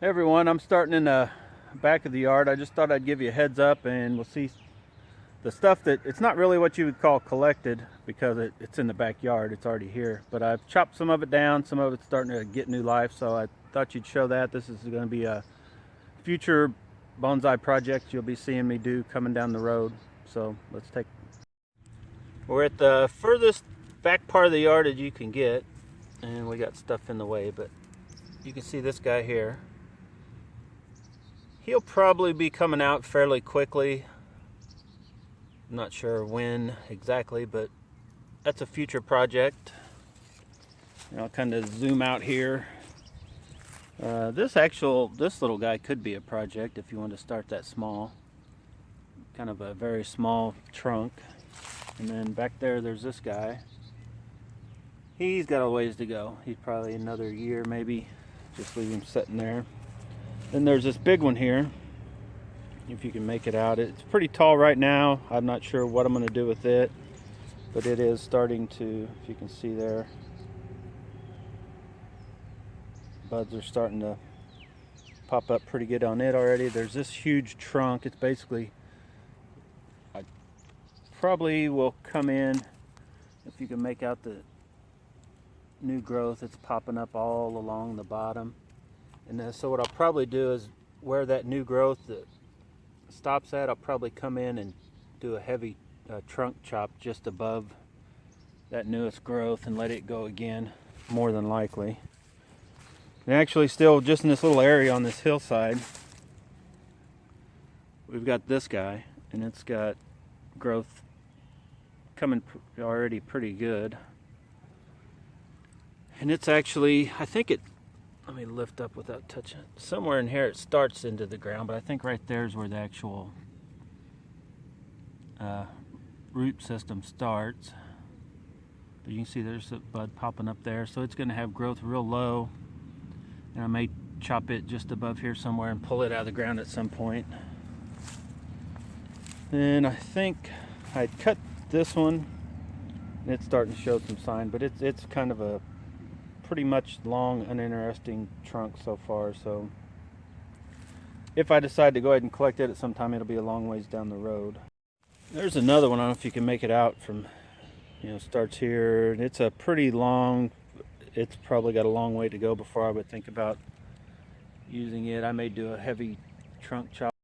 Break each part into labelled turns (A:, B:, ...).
A: Hey everyone, I'm starting in the back of the yard. I just thought I'd give you a heads up, and we'll see the stuff that it's not really what you would call collected because it's in the backyard. It's already here, but I've chopped some of it down. Some of it's starting to get new life, so I thought you'd show that. This is going to be a future bonsai project you'll be seeing me do coming down the road. So let's take. We're at the furthest back part of the yard that you can get, and we got stuff in the way, but you can see this guy here. He'll probably be coming out fairly quickly. I'm not sure when exactly, but that's a future project. And I'll kind of zoom out here. This little guy could be a project if you want to start that small. Kind of a very small trunk. And then back there's this guy. He's got a ways to go. He's probably another year maybe. Just leave him sitting there. Then there's this big one here, if you can make it out. It's pretty tall right now. I'm not sure what I'm going to do with it, but it is starting to, if you can see there, buds are starting to pop up pretty good on it already. There's this huge trunk. It's basically, I probably will come in, if you can make out the new growth. It's popping up all along the bottom. And so what I'll probably do is where that new growth that stops at, I'll probably come in and do a heavy trunk chop just above that newest growth and let it go again, more than likely. And actually still just in this little area on this hillside, we've got this guy, and it's got growth coming already pretty good. And it's actually, I think it, let me lift up without touching it. Somewhere in here it starts into the ground, but I think right there is where the actual root system starts. But you can see there's a bud popping up there, so it's going to have growth real low. And I may chop it just above here somewhere and pull it out of the ground at some point. Then I think I'd cut this one. It's starting to show some sign, but it's kind of a pretty much long, uninteresting trunk so far. So if I decide to go ahead and collect it at some time, it'll be a long ways down the road. There's another one. I don't know if you can make it out from, starts here. It's a pretty long, it's probably got a long way to go before I would think about using it. I may do a heavy trunk chop.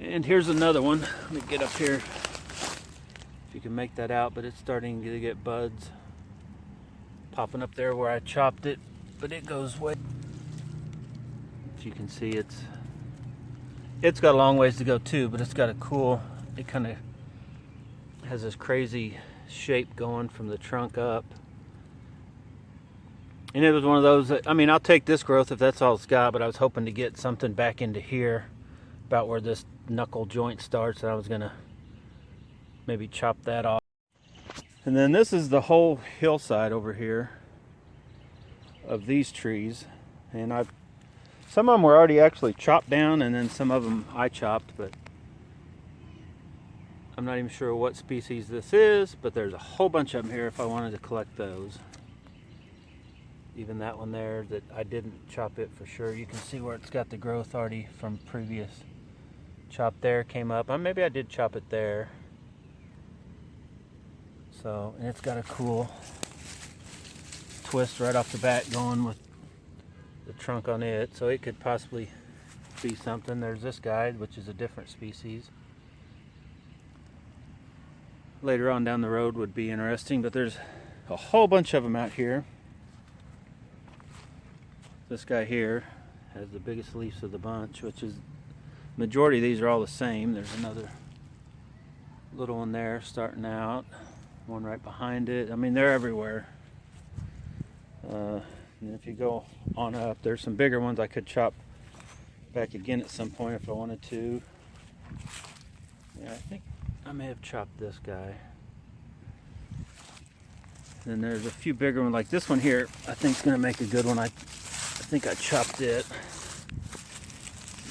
A: And here's another one. Let me get up here if you can make that out, but it's starting to get buds popping up there where I chopped it, but it goes way. As you can see, it's got a long ways to go too, but it's got a cool, it kind of has this crazy shape going from the trunk up. And it was one of those that, I mean, I'll take this growth if that's all it's got, but I was hoping to get something back into here about where this knuckle joint starts, and I was gonna maybe chop that off. And then this is the whole hillside over here of these trees, and some of them were already actually chopped down, and then some of them I chopped, but I'm not even sure what species this is, but there's a whole bunch of them here if I wanted to collect those. Even that one there that I didn't chop it for sure. You can see where it's got the growth already from previous chop there came up. Maybe I did chop it there. So, and it's got a cool twist right off the bat going with the trunk on it, so it could possibly be something. There's this guy, which is a different species. Later on down the road would be interesting, but there's a whole bunch of them out here. This guy here has the biggest leaves of the bunch, which is, majority of these are all the same. There's another little one there starting out. One right behind it. I mean, they're everywhere. And if you go on up, there's some bigger ones I could chop back again at some point if I wanted to. Yeah, I think I may have chopped this guy. Then there's a few bigger ones, like this one here. I think it's going to make a good one. I think I chopped it.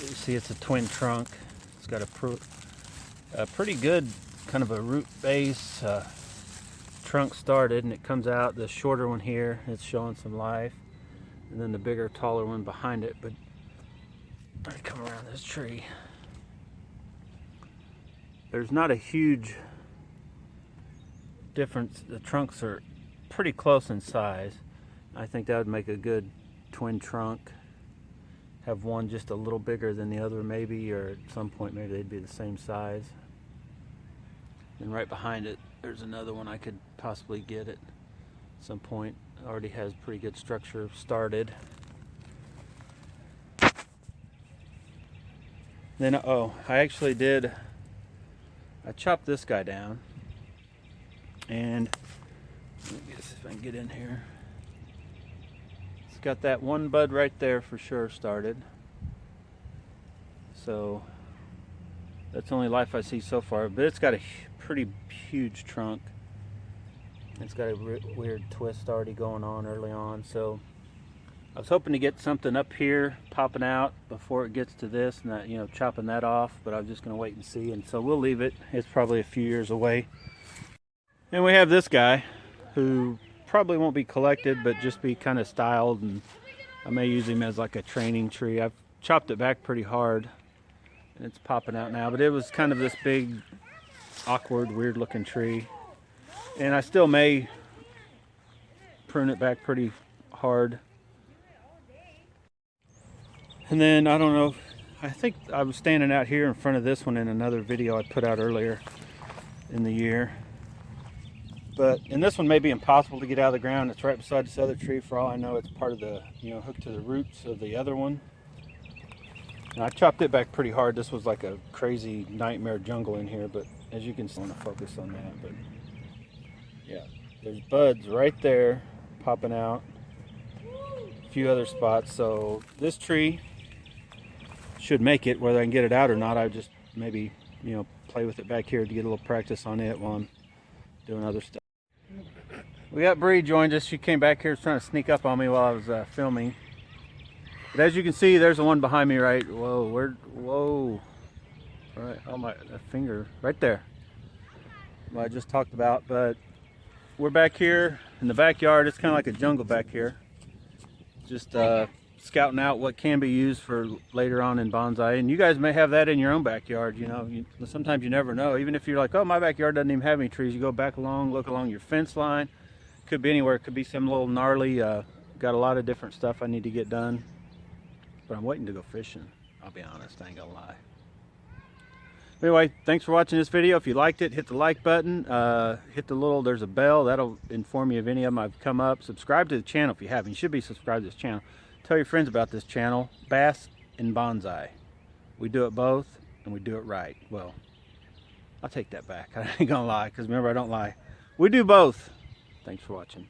A: You see, it's a twin trunk. It's got a pretty good kind of a root base. Trunk started, and it comes out. The shorter one here, it's showing some life, and then the bigger, taller one behind it. But Let me come around this tree. There's not a huge difference. The trunks are pretty close in size. I think that would make a good twin trunk. Have one just a little bigger than the other maybe, or at some point maybe they'd be the same size. And right behind it there's another one I could possibly get at some point. It already has pretty good structure started. Then I chopped this guy down, and let me see if I can get in here. It's got that one bud right there for sure started. So that's the only life I see so far, but it's got a pretty huge trunk. It's got a weird twist already going on early on, so I was hoping to get something up here popping out before it gets to this, and that, you know, chopping that off, but I'm just going to wait and see, and so we'll leave it. It's probably a few years away. And we have this guy who probably won't be collected, but just be kind of styled, and I may use him as like a training tree. I've chopped it back pretty hard and it's popping out now, but it was kind of this big, awkward, weird looking tree, and I still may prune it back pretty hard. And then I don't know, I think I was standing out here in front of this one in another video I put out earlier in the year. And this one may be impossible to get out of the ground. It's right beside this other tree. For all I know, it's part of the, you know, hooked to the roots of the other one. And I chopped it back pretty hard. This was like a crazy nightmare jungle in here, but as you can see, I want to focus on that. But yeah, there's buds right there popping out. A few other spots. So this tree should make it. Whether I can get it out or not, I just maybe, you know, play with it back here to get a little practice on it while I'm doing other stuff. We got Bree joined us. She came back here trying to sneak up on me while I was filming. But as you can see, there's the one behind me, right? Whoa, whoa. Right, oh my, that finger, right there. What I just talked about, but we're back here in the backyard. It's kind of like a jungle back here. Just scouting out what can be used for later on in bonsai. And you guys may have that in your own backyard, you know. Sometimes you never know. Even if you're like, oh, my backyard doesn't even have any trees, you go back along, look along your fence line. Could be anywhere. It could be some little gnarly, got a lot of different stuff I need to get done. But I'm waiting to go fishing. I'll be honest, I ain't gonna lie. Anyway, thanks for watching this video. If you liked it, hit the like button. Hit the little, there's a bell. That'll inform you of any of them I've come up. Subscribe to the channel if you haven't. You should be subscribed to this channel. Tell your friends about this channel, Bass and Bonsai. We do it both, and we do it right. Well, I'll take that back. I ain't gonna lie, because remember, I don't lie. We do both. Thanks for watching.